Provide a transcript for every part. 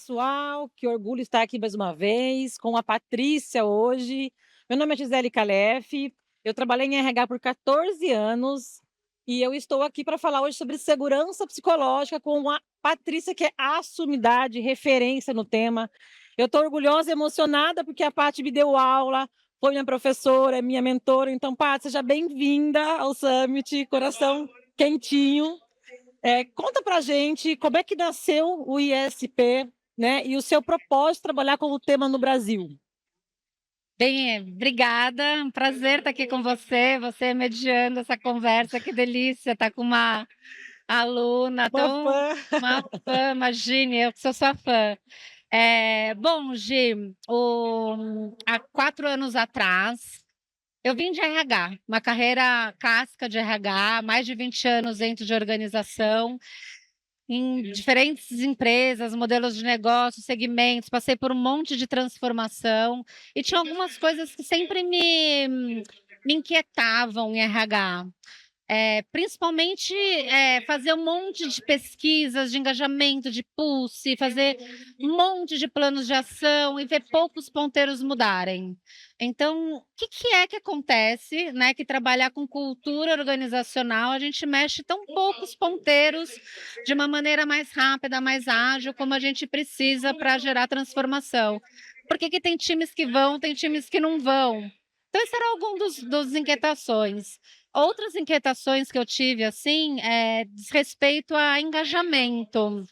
pessoal, que orgulho estar aqui mais uma vez com a Patrícia hoje. Meu nome é Gisele Calef, eu trabalhei em RH por 14 anos e eu estou aqui para falar hoje sobre segurança psicológica com a Patrícia, que é a sumidade, referência no tema. Eu estou orgulhosa e emocionada porque a Paty me deu aula, foi minha professora, é minha mentora. Então, Paty, seja bem-vinda ao Summit, coração quentinho. Conta pra gente como é que nasceu o ISP, né? E o seu propósito de trabalhar com o tema no Brasil. Bem, obrigada. Um prazer estar aqui com você mediando essa conversa. Que delícia estar com uma aluna Uma tão fã. uma fã, imagine, eu que sou sua fã. Bom, Gi, há 4 anos atrás, eu vim de RH, uma carreira clássica de RH, mais de 20 anos dentro de organização, em diferentes empresas, modelos de negócio, segmentos, passei por um monte de transformação e tinha algumas coisas que sempre me inquietavam em RH. Principalmente, fazer um monte de pesquisas de engajamento, de pulse, fazer um monte de planos de ação e ver poucos ponteiros mudarem. Então, o que que é que acontece, né, que trabalhar com cultura organizacional, a gente mexe tão poucos ponteiros de uma maneira mais rápida, mais ágil, como a gente precisa para gerar transformação. Por que que tem times que vão, tem times que não vão? Então esse era algum dos inquietações. Outras inquietações que eu tive, assim, diz respeito a engajamento.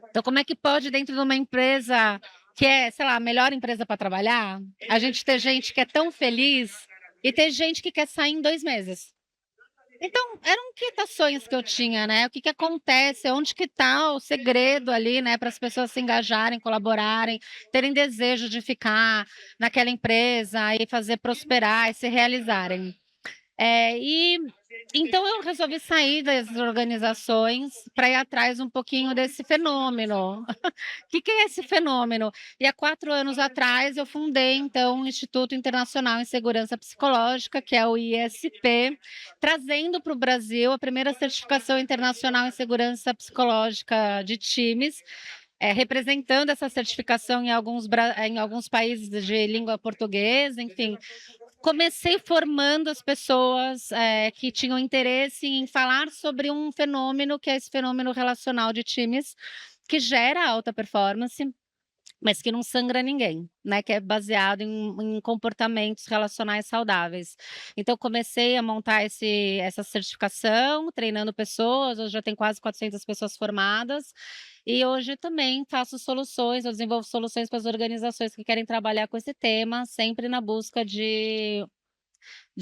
Então, como é que pode, dentro de uma empresa que é, sei lá, a melhor empresa para trabalhar, a gente ter gente que é tão feliz e ter gente que quer sair em 2 meses? Então, eram inquietações que eu tinha, né? O que que acontece? Onde que está o segredo ali, né, para as pessoas se engajarem, colaborarem, terem desejo de ficar naquela empresa e fazer prosperar e se realizarem? E então eu resolvi sair das organizações para ir atrás um pouquinho desse fenômeno. Que é esse fenômeno? E há 4 anos atrás eu fundei então o Instituto Internacional em Segurança Psicológica, que é o ISP, trazendo para o Brasil a primeira certificação internacional em segurança psicológica de times, representando essa certificação em alguns países de língua portuguesa, enfim. Comecei formando as pessoas, que tinham interesse em falar sobre um fenômeno, que é esse fenômeno relacional de times, que gera alta performance, mas que não sangra ninguém, né, que é baseado em comportamentos relacionais saudáveis. Então comecei a montar essa certificação, treinando pessoas, hoje já tem quase 400 pessoas formadas, e hoje também faço soluções, eu desenvolvo soluções para as organizações que querem trabalhar com esse tema, sempre na busca de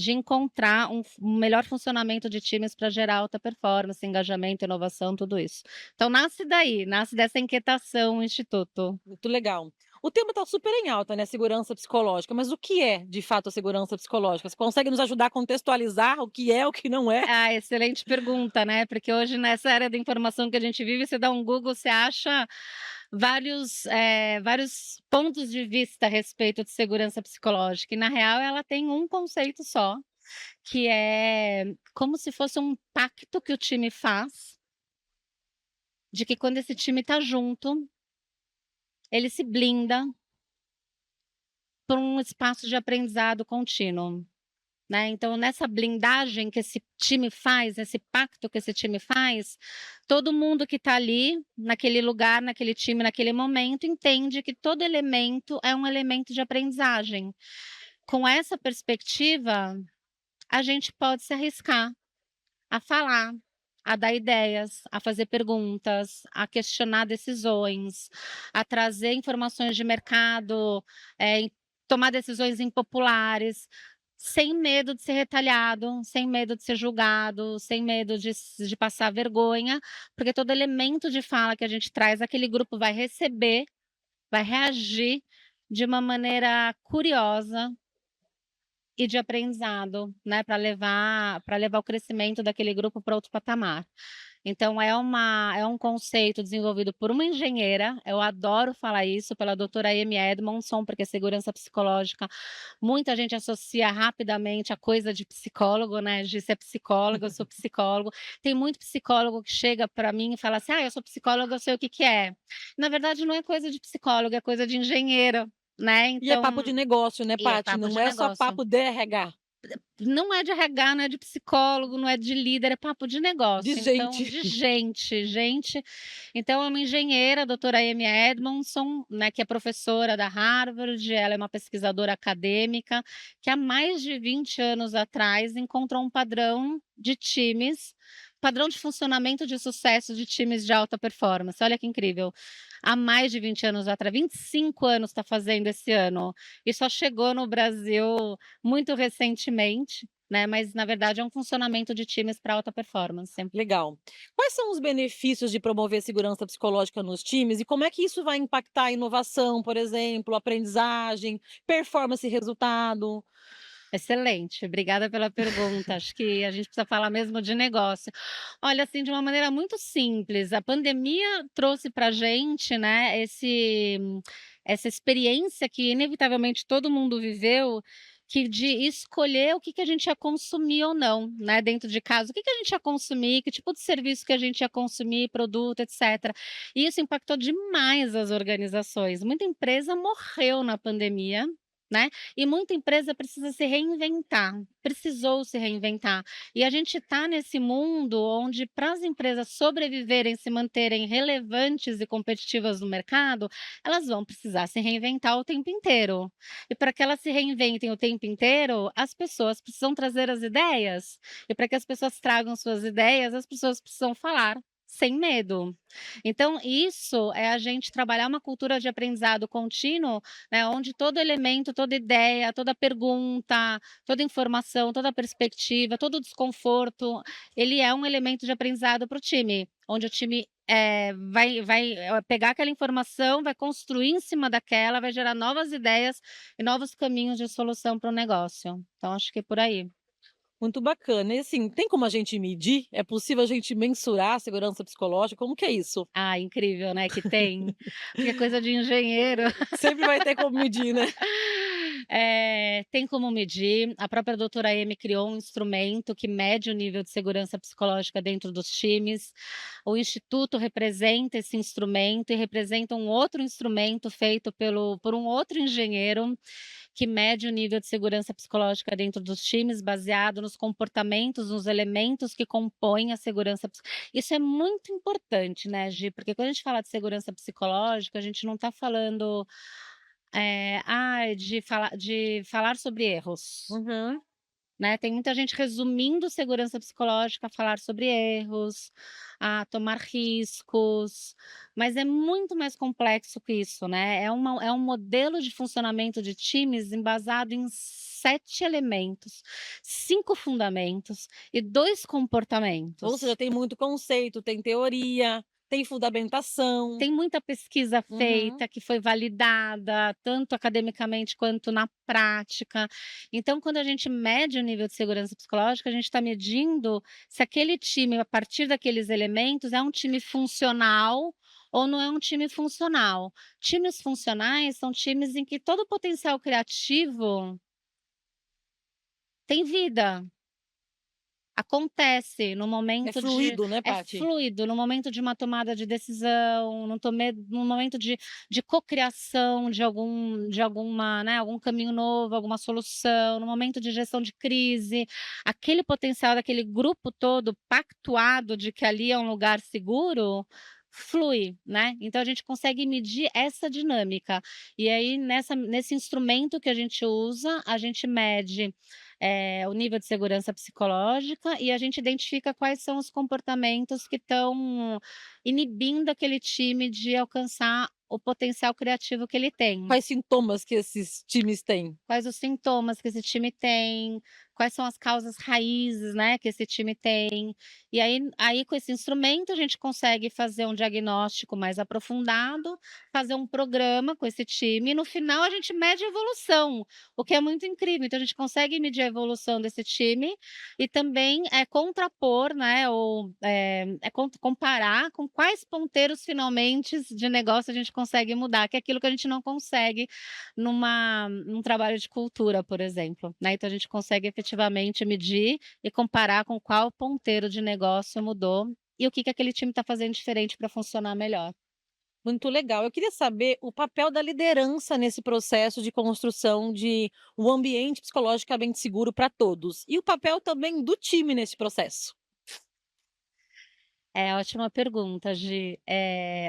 encontrar um melhor funcionamento de times para gerar alta performance, engajamento, inovação, tudo isso. Então nasce daí, nasce dessa inquietação o instituto. Muito legal. O tema está super em alta, né? Segurança psicológica. Mas o que é, de fato, a segurança psicológica? Você consegue nos ajudar a contextualizar o que não é? Ah, excelente pergunta, né, porque hoje nessa era da informação que a gente vive, você dá um Google, você acha vários pontos de vista a respeito de segurança psicológica e na real ela tem um conceito só, que é como se fosse um pacto que o time faz, de que quando esse time está junto, ele se blinda por um espaço de aprendizado contínuo, né. Então nessa blindagem que esse time faz, esse pacto que esse time faz, todo mundo que está ali, naquele lugar, naquele time, naquele momento, entende que todo elemento é um elemento de aprendizagem. Com essa perspectiva, a gente pode se arriscar a falar, a dar ideias, a fazer perguntas, a questionar decisões, a trazer informações de mercado, tomar decisões impopulares, sem medo de ser retalhado, sem medo de ser julgado, sem medo de passar vergonha, porque todo elemento de fala que a gente traz, aquele grupo vai receber, vai reagir de uma maneira curiosa e de aprendizado, né, para levar o crescimento daquele grupo para outro patamar. Então é um conceito desenvolvido por uma engenheira, eu adoro falar isso, pela doutora Amy Edmondson, porque segurança psicológica, muita gente associa rapidamente a coisa de psicólogo, né, de ser psicóloga, eu sou psicólogo. Tem muito psicólogo que chega para mim e fala assim: "Ah, eu sou psicóloga, eu sei o que que é". Na verdade não é coisa de psicólogo, é coisa de engenheira, né, E é papo então de negócio, né, e é Paty, papo não de é só negócio. papo de RH, Não é de RH, não é de psicólogo, não é de líder, é papo de de negócio, então gente. de gente. Então é uma engenheira, a doutora Amy Edmondson, né, que é professora da Harvard, ela é uma pesquisadora acadêmica, que há mais de 20 anos atrás encontrou um padrão de funcionamento de sucesso de times de alta performance, olha que incrível. Há mais de 20 anos atrás, 25 anos está fazendo esse ano, e só chegou no Brasil muito recentemente, né, mas na verdade é um funcionamento de times para alta performance. Legal. Quais são os benefícios de promover segurança psicológica nos times e como é que isso vai impactar a inovação, por exemplo, aprendizagem, performance e resultado? Excelente, obrigada pela pergunta. Acho que a gente precisa falar mesmo de negócio. Olha, assim, de uma maneira muito simples, a pandemia trouxe para a gente, né, essa experiência que inevitavelmente todo mundo viveu, que de escolher o que que a gente ia consumir ou não, né, dentro de casa. O que que a gente ia consumir, que tipo de serviço que a gente ia consumir, produto, etcétera. E isso impactou demais as organizações. Muita empresa morreu na pandemia, né, e muita empresa precisa se reinventar, precisou se reinventar. E a gente está nesse mundo onde, para as empresas sobreviverem, se manterem relevantes e competitivas no mercado, elas vão precisar se reinventar o tempo inteiro. E para que elas se reinventem o tempo inteiro, as pessoas precisam trazer as ideias. E para que as pessoas tragam suas ideias, as pessoas precisam falar sem medo. Então, isso é a gente trabalhar uma cultura de aprendizado contínuo, né, onde todo elemento, toda ideia, toda pergunta, toda informação, toda perspectiva, todo desconforto, ele é um elemento de aprendizado para o time, onde o time vai pegar aquela informação, vai construir em cima daquela, vai gerar novas ideias e novos caminhos de solução para o negócio. Então, acho que é por aí. Muito bacana. E assim, tem como a gente medir? É possível a gente mensurar a segurança psicológica? Como que é isso? Ah, incrível, né, que tem, porque é coisa de engenheiro. Sempre vai ter como medir, né? Tem como medir. A própria doutora Amy criou um instrumento que mede o nível de segurança psicológica dentro dos times. O instituto representa esse instrumento e representa um outro instrumento feito por um outro engenheiro, que mede o nível de segurança psicológica dentro dos times, baseado nos comportamentos, nos elementos que compõem a segurança isso é muito importante, né, Gi, porque quando a gente fala de segurança psicológica, a gente não está falando de falar sobre erros, Uhum. né, tem muita gente resumindo segurança psicológica a falar sobre erros, a tomar riscos, mas é muito mais complexo que isso, né, é um modelo de funcionamento de times embasado em 7 elementos, 5 fundamentos e 2 Ou seja, comportamentos. tem muito conceito, tem teoria, tem fundamentação. Tem muita pesquisa Uhum. feita que foi validada, tanto academicamente quanto na prática. Então, quando a gente mede o nível de segurança psicológica, a gente está medindo se aquele time, a partir daqueles elementos, é um time funcional ou não é um time funcional. Times funcionais são times em que todo o potencial criativo tem vida. Acontece no É momento de fluido, né, é Paty? fluido, no momento de uma tomada de decisão, no momento de cocriação de alguma, né, algum caminho novo, alguma solução, no momento de gestão de crise, aquele potencial daquele grupo todo pactuado de que ali é um lugar seguro, flui, né. Então a gente consegue medir essa dinâmica. E aí nesse instrumento que a gente usa, a gente mede o nível de segurança psicológica e a gente identifica quais são os comportamentos que estão inibindo aquele time de alcançar o potencial criativo que ele tem. Quais sintomas que esses times têm? Quais os sintomas que esse time tem, quais são as causas raízes, né, que esse time tem. E aí com esse instrumento a gente consegue fazer um diagnóstico mais aprofundado, fazer um programa com esse time e no final a gente mede a evolução, o que é muito incrível. Então a gente consegue medir a evolução desse time e também, contrapor, né, ou, comparar com quais ponteiros finalmente de negócio a gente consegue mudar, que é aquilo que a gente não consegue num trabalho de cultura, por exemplo, né. Então a gente consegue efetivamente medir e comparar com qual ponteiro de negócio mudou e o que que aquele time está fazendo diferente para funcionar melhor. Muito legal. Eu queria saber o papel da liderança nesse processo de construção de um ambiente psicologicamente seguro para todos. E o papel também do time nesse processo. É, ótima pergunta, Gi.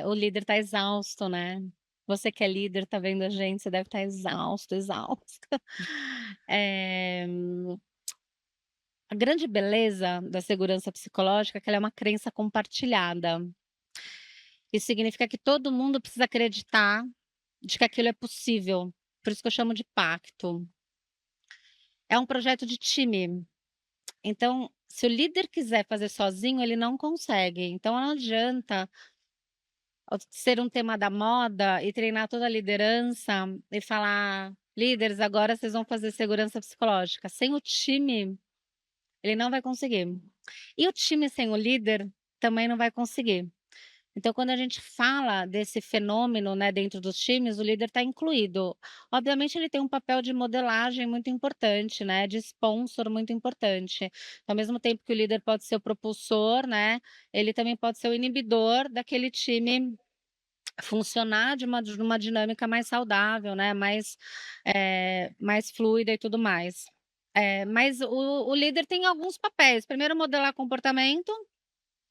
O líder está exausto, né. Você que é líder, está vendo a gente, você deve estar exausto, exausta. Eh, a grande beleza da segurança psicológica é que ela é uma crença compartilhada. Isso significa que todo mundo precisa acreditar de que aquilo é possível, por isso que eu chamo de pacto. É um projeto de time, então se o líder quiser fazer sozinho, ele não consegue, então não adianta ser um tema da moda e treinar toda a liderança e falar: "Líderes, agora vocês vão fazer segurança psicológica", sem o time, ele não vai conseguir. E o time sem o líder também não vai conseguir. Então, quando a gente fala desse fenômeno, né, dentro dos times, o líder está incluído. Obviamente, ele tem um papel de modelagem muito importante, né, de sponsor muito importante. Ao mesmo tempo que o líder pode ser o propulsor, né, ele também pode ser o inibidor daquele time funcionar de uma dinâmica mais saudável, né, mais fluida e tudo mais. Mas o líder tem alguns papéis. Primeiro, modelar comportamento.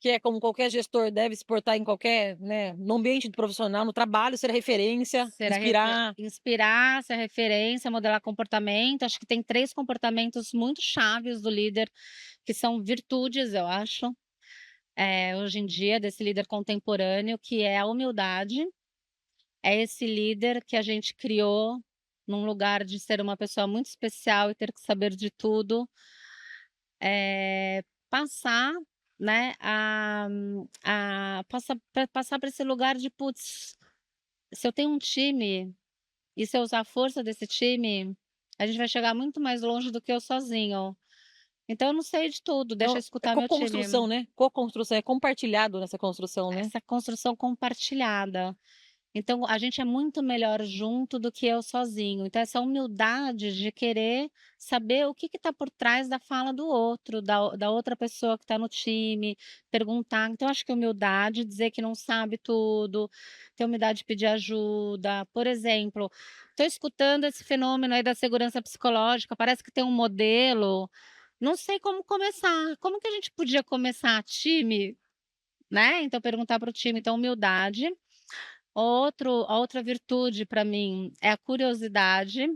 Que é como qualquer gestor deve se portar em qualquer, né, no ambiente profissional, no trabalho, ser referência, Ser a refe inspirar. inspirar, ser referência, modelar comportamento. Acho que tem 3 comportamentos muito chaves do líder, que são virtudes, eu acho, hoje em dia, desse líder contemporâneo, que é a humildade. É esse líder que a gente criou num lugar de ser uma pessoa muito especial e ter que saber de tudo, passar, né, passar pra esse lugar de: "Putz, se eu tenho um time e se eu usar a força desse time, a gente vai chegar muito mais longe do que eu sozinho. Então eu não sei de tudo, deixa eu Então, é escutar meu co-construção, time". né, co-construção, é compartilhado nessa construção, né. Essa construção compartilhada. Então a gente é muito melhor junto do que eu sozinho. Então essa humildade de querer saber o que está por trás da fala do outro, da outra pessoa que está no time, perguntar. Então acho que humildade, dizer que não sabe tudo, ter humildade de pedir ajuda. Por exemplo, estou escutando esse fenômeno aí da segurança psicológica, parece que tem um modelo, não sei como começar. Como que a gente podia começar? Time, né, então perguntar para o time. Então humildade. A outra virtude para mim é a curiosidade,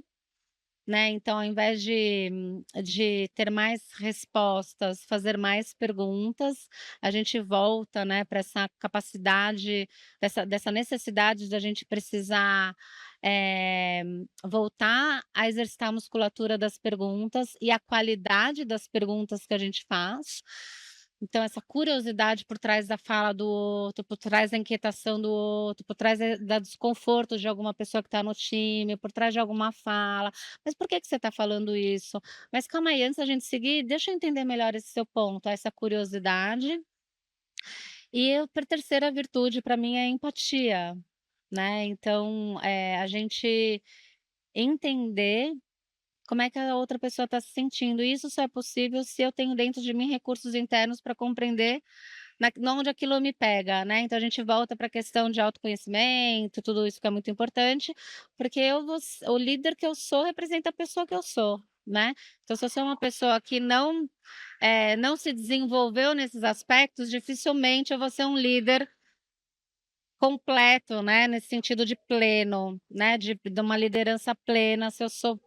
né, então ao invés de ter mais respostas, fazer mais perguntas, a gente volta, né, para essa capacidade, dessa necessidade da gente precisar, eh, voltar a exercitar a musculatura das perguntas e a qualidade das perguntas que a gente faz. Então essa curiosidade por trás da fala do outro, por trás da inquietação do outro, por trás da desconforto de alguma pessoa que está no time, por trás de alguma fala. "Mas por que que você está falando isso? Mas calma aí, antes da gente seguir, deixa eu entender melhor esse seu ponto", essa curiosidade. E a terceira virtude para mim é a empatia, né, então, a gente entender como é que a outra pessoa está se sentindo. E isso só é possível se eu tenho dentro de mim recursos internos para compreender onde aquilo me pega, né. Então a gente volta para a questão de autoconhecimento, tudo isso que é muito importante, porque eu vou s o líder que eu sou representa a pessoa que eu sou, né. Então se eu sou uma pessoa que não se desenvolveu nesses aspectos, dificilmente eu vou ser um líder completo, né, nesse sentido de pleno, né, de uma liderança plena, se eu sou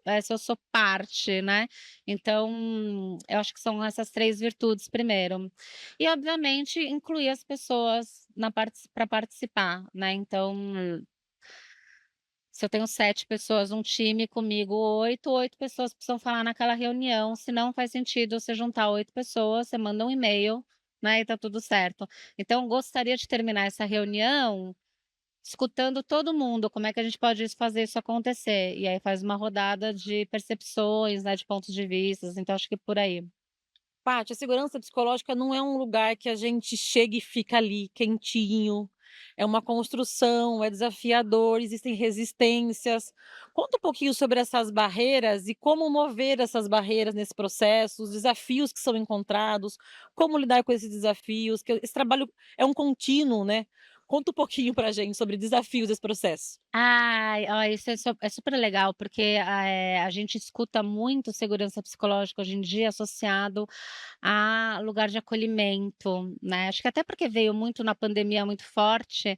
parte, né. Então, eu acho que são essas 3 virtudes primeiro. E obviamente incluir as pessoas para participar, né, então Se eu tenho 7 pessoas num time, comigo 8, 8 pessoas precisam falar naquela reunião, senão faz sentido você juntar 8 pessoas, você manda um e-mail, né, e tá tudo certo. Então gostaria de terminar essa reunião escutando todo mundo, como é que a gente pode fazer isso acontecer, e aí faz uma rodada de percepções, né, de pontos de vistas, então acho que por aí. Paty, a segurança psicológica não é um lugar que a gente chega e fica ali quentinho, é uma construção, é desafiador, existem resistências. Conta um pouquinho sobre essas barreiras e como mover essas barreiras nesse processo, os desafios que são encontrados, como lidar com esses desafios, que esse trabalho é um contínuo, né. Conta um pouquinho pra gente sobre desafios desse processo. Ai, ó, isso é super legal, porque, a gente escuta muito segurança psicológica hoje em dia associado a lugar de acolhimento, né. Acho que até porque veio muito na pandemia muito forte,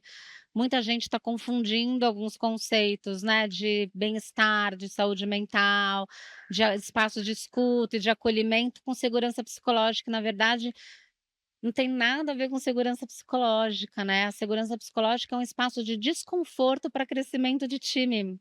muita gente está confundindo alguns conceitos, né, de bem-estar, de saúde mental, de espaço de escuta e de acolhimento com segurança psicológica, na verdade não tem nada a ver com segurança psicológica, né. A segurança psicológica é um espaço de desconforto para crescimento de time.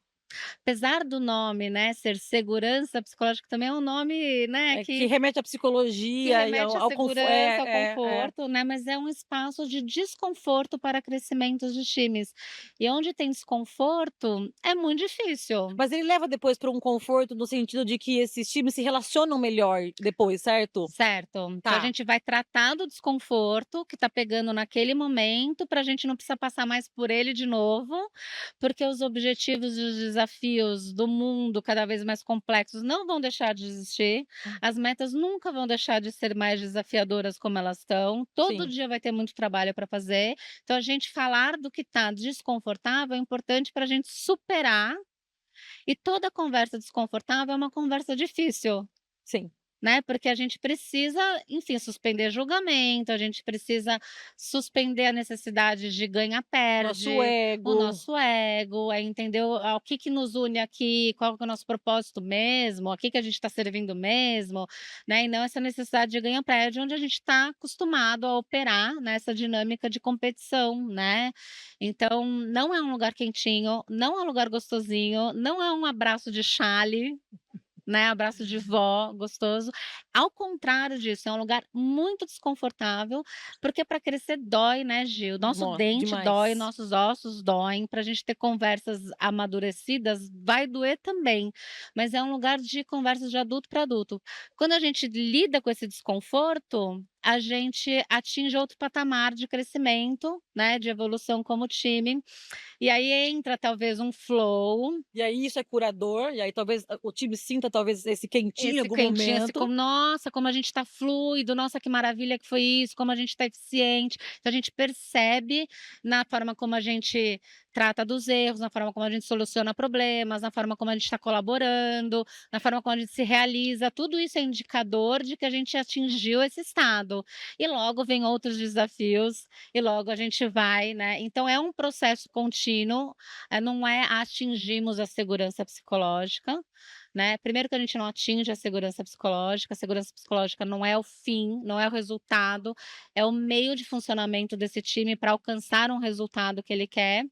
Apesar do nome, né, ser segurança psicológica, também é um nome, né, É, que que remete à que psicologia e remete à ao segurança, ao é. conforto, né, mas é um espaço de desconforto para crescimento de times. E onde tem desconforto, é muito difícil. Mas ele leva depois para um conforto no sentido de que esses times se relacionam melhor depois, certo? Certo. Então a Tá, gente vai tratar do desconforto que tá pegando naquele momento, para a gente não precisar passar mais por ele de novo, porque os objetivos e os desafios do mundo cada vez mais complexos não vão deixar de existir, as metas nunca vão deixar de ser mais desafiadoras como elas estão, todo sim, dia vai ter muito trabalho para fazer, então a gente falar do que está desconfortável é importante para a gente superar, e toda conversa desconfortável é uma conversa difícil. sim. Né, porque a gente precisa, enfim, suspender julgamento, a gente precisa suspender a necessidade de Nosso ganha-perde, o ego, nosso ego, é entender o que que nos une aqui, qual que é o nosso propósito mesmo, a que a gente está servindo mesmo, né, e não essa necessidade de ganha-perde, onde a gente está acostumado a operar nessa dinâmica de competição, né. Então, não é um lugar quentinho, não é um lugar gostosinho, não é um abraço de xale, né, abraço de vó, gostoso. Ao contrário disso, é um lugar muito desconfortável, porque para crescer dói, né, Gil. Nosso dente dói, demais. nossos ossos doem, para a gente ter conversas amadurecidas, vai doer também, mas é um lugar de conversas de adulto para adulto. Quando a gente lida com esse desconforto, a gente atinge outro patamar de crescimento, né, de evolução como time, e aí entra talvez um flow. E aí isso é curador, e aí talvez o time sinta talvez esse quentinho em Esse algum quentinho, esse momento. como: "Nossa, como a gente está fluido, nossa, que maravilha que foi isso, como a gente está eficiente". Então a gente percebe na forma como a gente trata dos erros, na forma como a gente soluciona problemas, na forma como a gente está colaborando, na forma como a gente se realiza, tudo isso é indicador de que a gente atingiu esse estado. E logo vem outros desafios, e logo a gente vai, né, então é um processo contínuo, não é atingimos a segurança psicológica, né. Primeiro que a gente não atinge a segurança psicológica não é o fim, não é o resultado, é o meio de funcionamento desse time para alcançar um resultado que ele quer.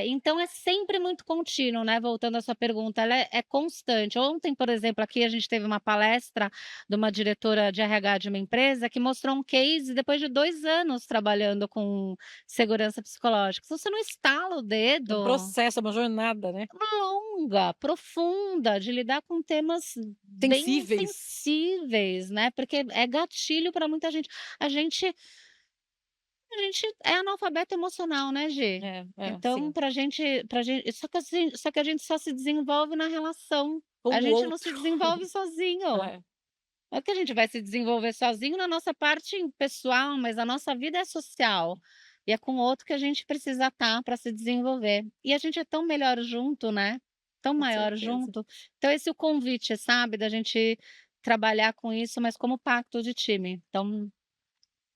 Então é sempre muito contínuo, né, voltando à sua pergunta, ela é constante. Ontem, por exemplo, aqui a gente teve uma palestra de uma diretora de RH de uma empresa que mostrou um case depois de 2 anos trabalhando com segurança psicológica. Se você não estala o É um dedo, processo, é uma jornada, né. longa, profunda, de lidar com temas bem Sensíveis. sensíveis, né, porque é gatilho para muita gente. A gente a gente é analfabeto emocional, né, G. Então Sim. pra gente só que a gente só se desenvolve na relação, Com a o gente não se outro. desenvolve sozinho. É, Não é que a gente vai se desenvolver sozinho na nossa parte pessoal, mas a nossa vida é social, e é com o outro que a gente precisa estar para se desenvolver. E a gente é tão melhor junto, né, tão com maior certeza. junto. Então esse é o convite, sabe, da gente trabalhar com isso, mas como pacto de time. Então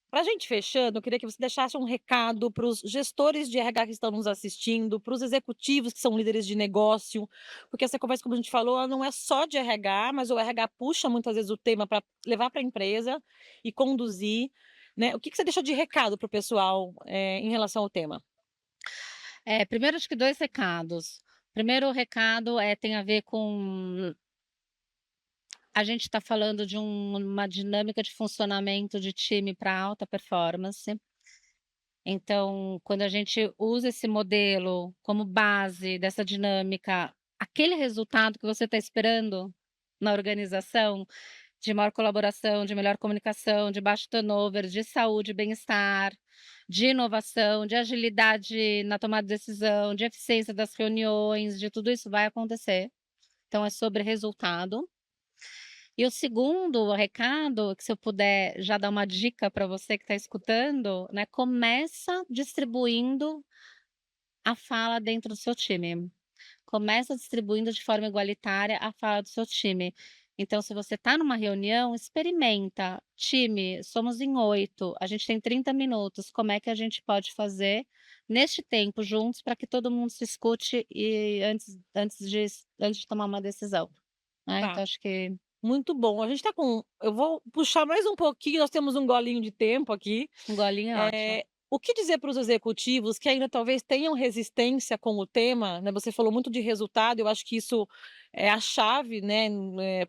Pra gente fechando, eu queria que você deixasse um recado para os gestores de RH que estão nos assistindo, para os executivos que são líderes de negócio, porque essa conversa, como a gente falou, ela não é só de RH, mas o RH puxa muitas vezes o tema para levar para a empresa e conduzir, né. O que que você deixa de recado para o pessoal, em relação ao tema? primeiro acho que 2 recados. Primeiro recado, tem a ver com a gente está falando de uma dinâmica de funcionamento de time para alta performance. Então, quando a gente usa esse modelo como base dessa dinâmica, aquele resultado que você está esperando na organização, de maior colaboração, de melhor comunicação, de baixo turnover, de saúde e bem-estar, de inovação, de agilidade na tomada de decisão, de eficiência das reuniões, de tudo isso vai acontecer. Então é sobre resultado. E o segundo recado, que se eu puder já dar uma dica para você que está escutando, né, começa distribuindo a fala dentro do seu time. Começa distribuindo de forma igualitária a fala do seu time. Então, se você está numa reunião, experimenta. Time, somos em 8, a gente tem 30 minutos. Como é que a gente pode fazer neste tempo juntos para que todo mundo se escute e antes de tomar uma decisão, né? Tá, Então, acho que muito bom. A gente tá com eu vou puxar mais um pouquinho, nós temos um golinho de tempo aqui. um golinho é ótimo. O que dizer para os executivos que ainda talvez tenham resistência com o tema, né, você falou muito de resultado, eu acho que isso é a chave, né,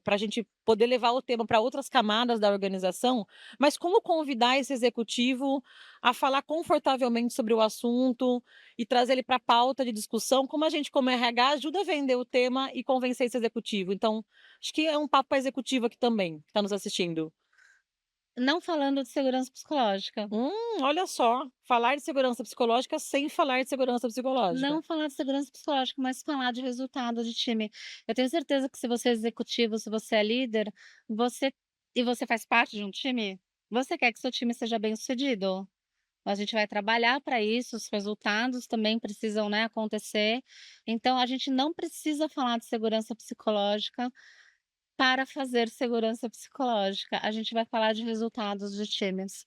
pra gente poder levar o tema para outras camadas da organização, mas como convidar esse executivo a falar confortavelmente sobre o assunto e trazer ele para a pauta de discussão, como a gente como RH ajuda a vender o tema e convencer esse executivo. Então, acho que é um papo pra executivo aqui também, que está nos assistindo. Não falando de segurança psicológica. Olha só, falar de segurança psicológica sem falar de segurança psicológica. Não falar de segurança psicológica, mas falar de resultado de time. Eu tenho certeza que se você é executivo, se você é líder, você e você faz parte de um time, você quer que seu time seja bem-sucedido. A gente vai trabalhar para isso, os resultados também precisam, né, acontecer. Então a gente não precisa falar de segurança psicológica para fazer segurança psicológica, a gente vai falar de resultados de times.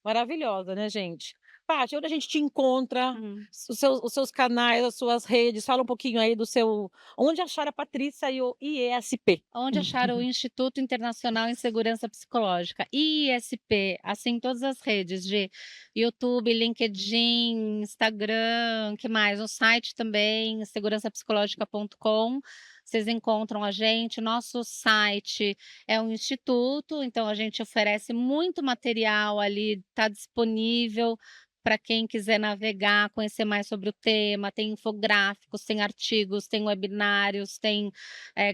Maravilhosa, né, gente. Paty, onde a gente te encontra, Hum. os seus canais, as suas redes, fala um pouquinho aí do seu onde achar a Patrícia e o IESP. Onde achar o Instituto Internacional em Segurança Psicológica, ISP, assim, todas as redes de YouTube, LinkedIn, Instagram, que mais? O site também, segurançapsicologica.com, vocês encontram a gente. Nosso site é um instituto, então a gente oferece muito material ali, está disponível para quem quiser navegar, conhecer mais sobre o tema, tem infográficos, tem artigos, tem webinários, tem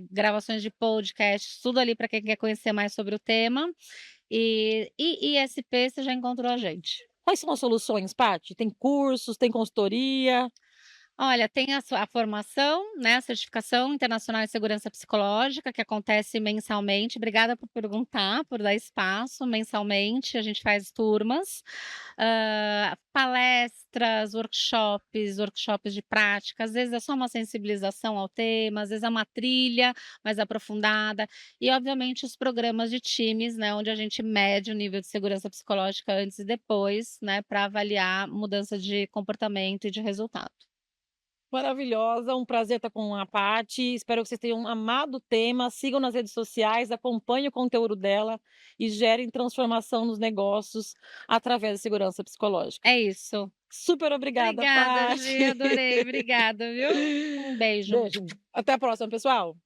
gravações de podcast, tudo ali para quem quer conhecer mais sobre o tema. E ISP você já encontrou a gente. Quais são as soluções, Paty? Tem cursos, tem consultoria? Olha, tem a formação, né, a certificação internacional em segurança psicológica, que acontece mensalmente. Obrigada por perguntar, por dar espaço. Mensalmente, a gente faz turmas, palestras, workshops de prática. Às vezes é só uma sensibilização ao tema, às vezes é uma trilha mais aprofundada. E, obviamente, os programas de times, né, onde a gente mede o nível de segurança psicológica antes e depois, né, para avaliar mudança de comportamento e de resultado. Maravilhosa, um prazer estar com a Paty, espero que vocês tenham amado o tema, sigam nas redes sociais, acompanhem o conteúdo dela e gerem transformação nos negócios através da segurança psicológica. É isso. Super obrigada, Obrigada, Gi, Paty. adorei. Obrigada, viu. Um beijo. Beijo, até a próxima, pessoal.